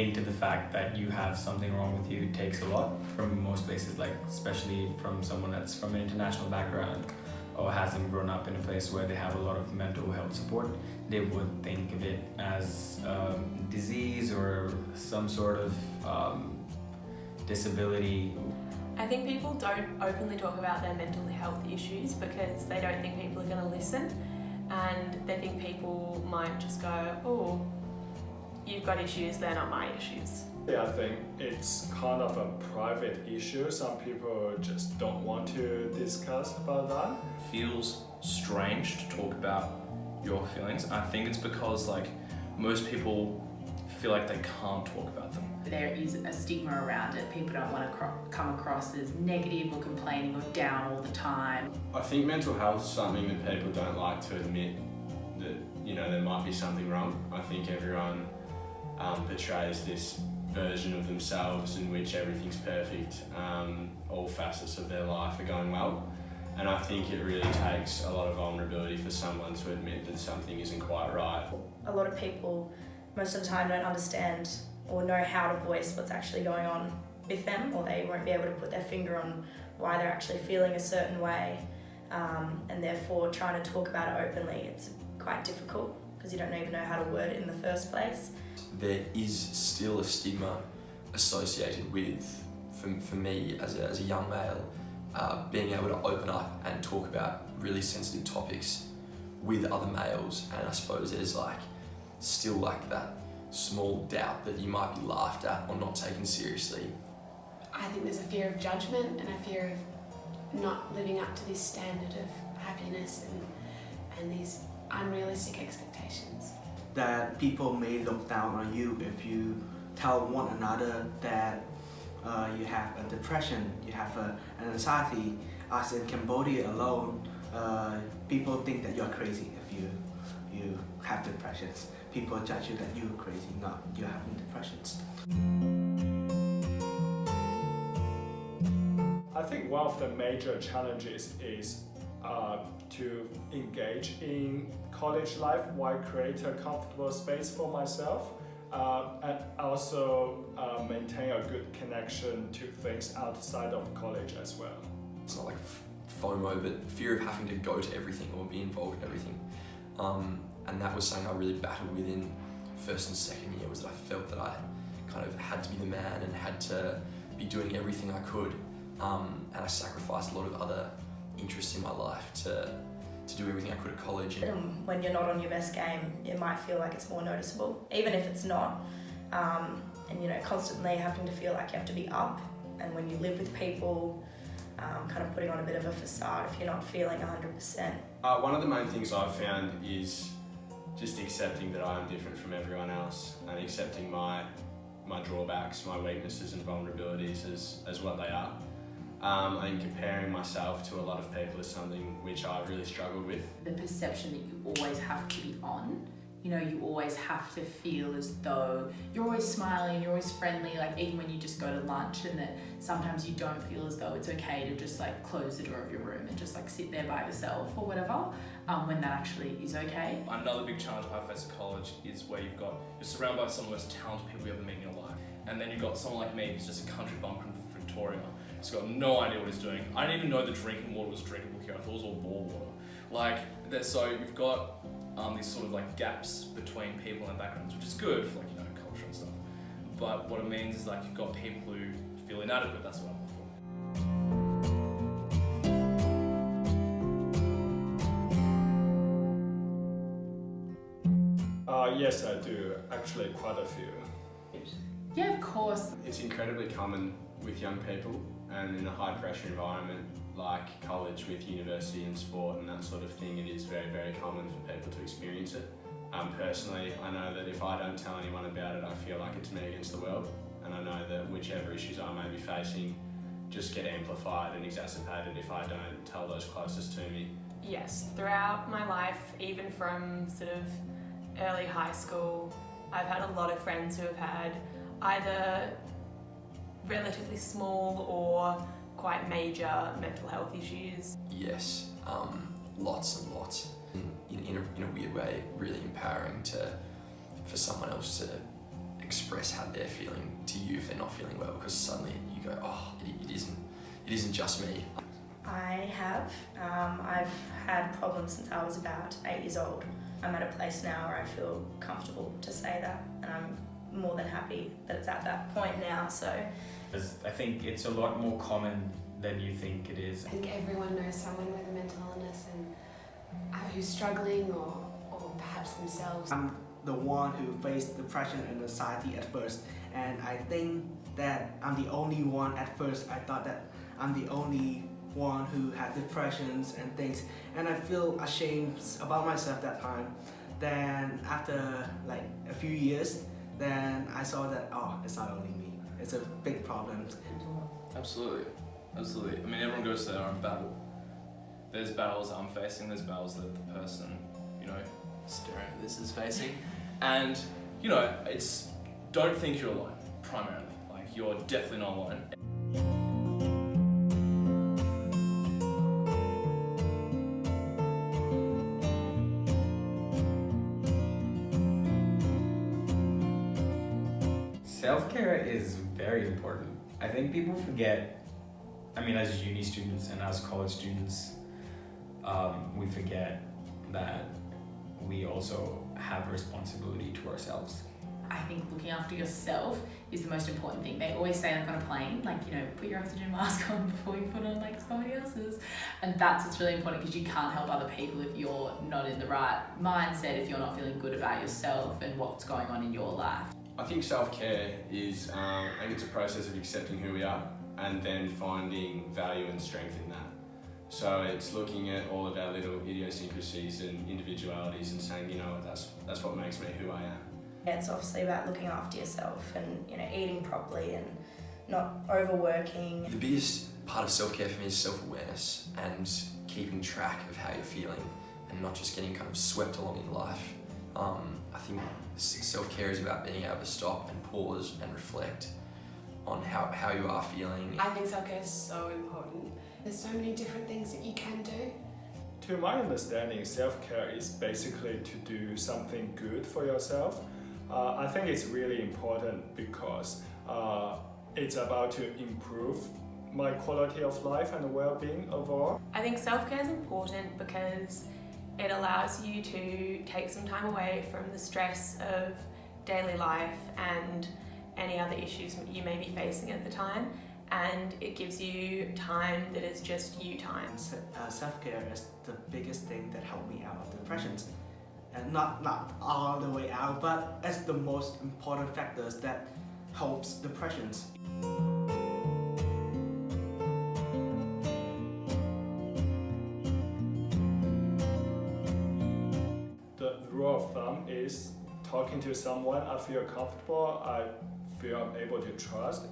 into the fact that you have something wrong with you takes a lot from most places, like especially from someone that's from an international background or hasn't grown up in a place where they have a lot of mental health support. They would think of it as disease or some sort of disability. I think people don't openly talk about their mental health issues because they don't think people are going to listen, and they think people might just go, oh, you've got issues, they're not my issues. Yeah, I think it's kind of a private issue. Some people just don't want to discuss about that. Feels strange to talk about your feelings. I think it's because most people feel like they can't talk about them. There is a stigma around it. People don't want to come across as negative or complaining or down all the time. I think mental health is something that people don't like to admit that, there might be something wrong. I think everyone portrays this version of themselves in which everything's perfect, all facets of their life are going well. And I think it really takes a lot of vulnerability for someone to admit that something isn't quite right. A lot of people most of the time don't understand or know how to voice what's actually going on with them, or they won't be able to put their finger on why they're actually feeling a certain way, and therefore trying to talk about it openly, it's quite difficult because you don't even know how to word it in the first place. There is still a stigma associated with, for me as a young male, being able to open up and talk about really sensitive topics with other males, and I suppose there's still that small doubt that you might be laughed at or not taken seriously. I think there's a fear of judgment and a fear of not living up to this standard of happiness and these unrealistic expectations. That people may look down on you if you tell one another that you have a depression, you have an anxiety. As in Cambodia alone, people think that you're crazy if you have depressions. People judge you that you're crazy, not you're having depressions. I think one of the major challenges is to engage in college life while create a comfortable space for myself, and also maintain a good connection to things outside of college as well. It's not like FOMO, but fear of having to go to everything or be involved in everything. And that was something I really battled with in first and second year, was that I felt that I kind of had to be the man and had to be doing everything I could. And I sacrificed a lot of other interests in my life to do everything I could at college. And when you're not on your best game, it might feel like it's more noticeable, even if it's not. And constantly having to feel like you have to be up, and when you live with people, kind of putting on a bit of a facade if you're not feeling 100%. One of the main things I've found is just accepting that I'm different from everyone else, and accepting my drawbacks, my weaknesses and vulnerabilities as what they are. And comparing myself to a lot of people is something which I've really struggled with. The perception that you always have to be on, you always have to feel as though you're always smiling, you're always friendly, even when you just go to lunch, and that sometimes you don't feel as though it's okay to just close the door of your room and just sit there by yourself or whatever, when that actually is okay. Another big challenge I face at college is where you're surrounded by some of the most talented people you ever meet in your life. And then you've got someone like me who's just a country bumpkin from Victoria. He's got no idea what he's doing. I didn't even know the drinking water was drinkable here. I thought it was all bore water. So you've got these sort of gaps between people and backgrounds, which is good for culture and stuff. But what it means is you've got people who feel inadequate. That's what I'm looking for. Yes, I do. Actually, quite a few. Yeah, of course. It's incredibly common with young people, and in a high pressure environment like college with university and sport and that sort of thing, it is very, very common for people to experience it. Personally, I know that if I don't tell anyone about it, I feel like it's me against the world, and I know that whichever issues I may be facing just get amplified and exacerbated if I don't tell those closest to me. Yes, throughout my life, even from sort of early high school, I've had a lot of friends who have had either relatively small or quite major mental health issues. Yes, lots and lots. In a weird way, really empowering for someone else to express how they're feeling to you if they're not feeling well, because suddenly you go, oh, it isn't just me. I have. I've had problems since I was about 8 years old. I'm at a place now where I feel comfortable to say that, and I'm more than happy that it's at that point now. So I think it's a lot more common than you think it is. I think everyone knows someone with a mental illness and who's struggling or perhaps themselves. I'm the one who faced depression and anxiety at first, and I think that I'm the only one at first. I thought that I'm the only one who had depressions and things, and I feel ashamed about myself that time. Then after like a few years, then I saw that, oh, it's not only me, it's a big problem. Absolutely. Absolutely. I mean, everyone goes to their own battle. There's battles that I'm facing, there's battles that the person, staring at this is facing. And, it's, don't think you're alone, primarily. Like, you're definitely not alone. Self-care is very important. I think people forget, as uni students and as college students, we forget that we also have a responsibility to ourselves. I think looking after yourself is the most important thing. They always say, like, on a plane, put your oxygen mask on before you put on somebody else's. And that's what's really important, because you can't help other people if you're not in the right mindset, if you're not feeling good about yourself and what's going on in your life. I think self-care is, it's a process of accepting who we are and then finding value and strength in that. So it's looking at all of our little idiosyncrasies and individualities and saying, that's what makes me who I am. it's obviously about looking after yourself and eating properly and not overworking. The biggest part of self-care for me is self-awareness and keeping track of how you're feeling and not just getting kind of swept along in life. I think self-care is about being able to stop and pause and reflect on how you are feeling. I think self-care is so important. There's so many different things that you can do. To my understanding, self-care is basically to do something good for yourself. I think it's really important because it's about to improve my quality of life and well-being overall. I think self-care is important because it allows you to take some time away from the stress of daily life and any other issues you may be facing at the time, and it gives you time that is just you time. Self-care is the biggest thing that helped me out of depressions. And not all the way out, but it's the most important factors that helps depressions. The rule of thumb is talking to someone I feel comfortable, I feel I'm able to trust.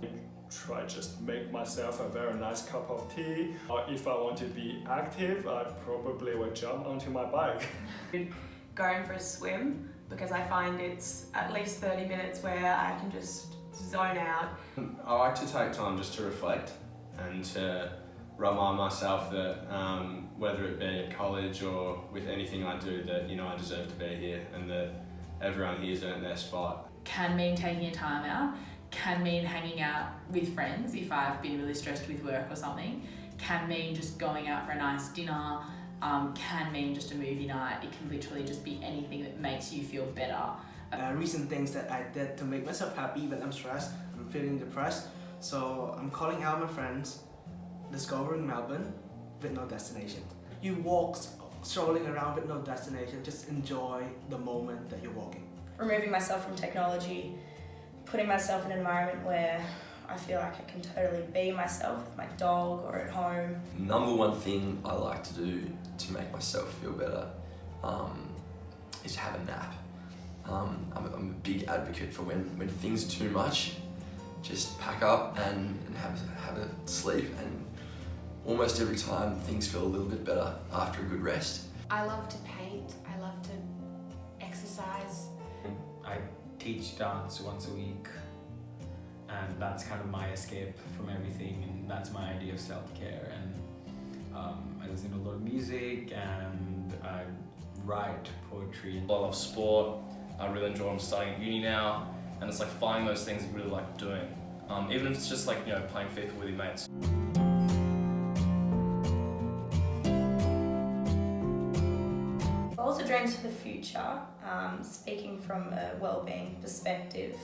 Try just make myself a very nice cup of tea. Or if I want to be active, I probably will jump onto my bike. Going for a swim, because I find it's at least 30 minutes where I can just zone out. I like to take time just to reflect and to remind myself that whether it be at college or with anything I do, that I deserve to be here and that everyone here's earned their spot. Can mean taking a time out, can mean hanging out with friends if I've been really stressed with work or something, can mean just going out for a nice dinner, can mean just a movie night. It can literally just be anything that makes you feel better. Recent things that I did to make myself happy when I'm stressed, I'm feeling depressed. So I'm calling out my friends, discovering Melbourne with no destination. You walk strolling around with no destination, just enjoy the moment that you're walking. Removing myself from technology, putting myself in an environment where I feel like I can totally be myself with my dog or at home. Number one thing I like to do to make myself feel better is have a nap. I'm a big advocate for when things are too much, just pack up and have a sleep, and almost every time things feel a little bit better after a good rest. I love to paint, I love to exercise. I teach dance once a week, and that's kind of my escape from everything, and that's my idea of self-care. And I listen to a lot of music, and I write poetry. I love sport. I really enjoy. I'm studying at uni now, And it's like finding those things you really like doing, even if it's just like, you know, playing FIFA with your mates. Goals or dreams for the future, speaking from a wellbeing perspective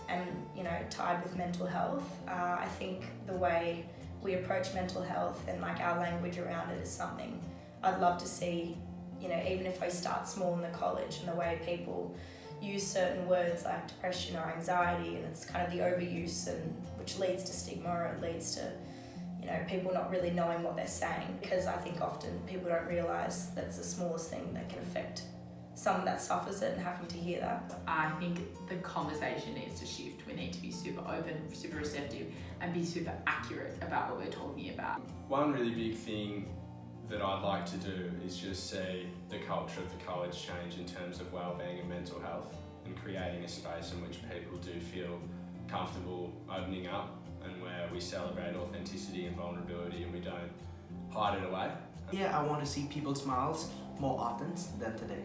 and, you know, tied with mental health, I think the way we approach mental health and like our language around it is something I'd love to see, you know, even if I start small in the college, and the way people use certain words like depression or anxiety, and it's kind of the overuse, and which leads to stigma, or it leads to, you know, people not really knowing what they're saying, because I think often people don't realise that's the smallest thing that can affect someone that suffers it, and having to hear that. I think the conversation needs to shift. We need to be super open, super receptive, and be super accurate about what we're talking about. One really big thing that I'd like to do is just see the culture of the college change in terms of wellbeing and mental health, and creating a space in which people do feel comfortable opening up, and where we celebrate authenticity and vulnerability and we don't hide it away. Yeah, I want to see people's smiles more often than today.